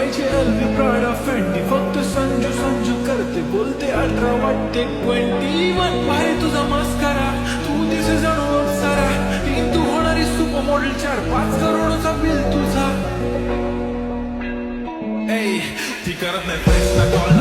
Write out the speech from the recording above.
पाहिजे LV Prada Fendi फक्त संजू संजू करते बोलते 18 वाटते 21 भारी तुझा मस्करा तू दिसे जाणू अप्सरा तीन तू होणारी सुपर मॉडेल 4-5 करोडचा बिल तुझा ती करत नाही फ्रेश ना कॉल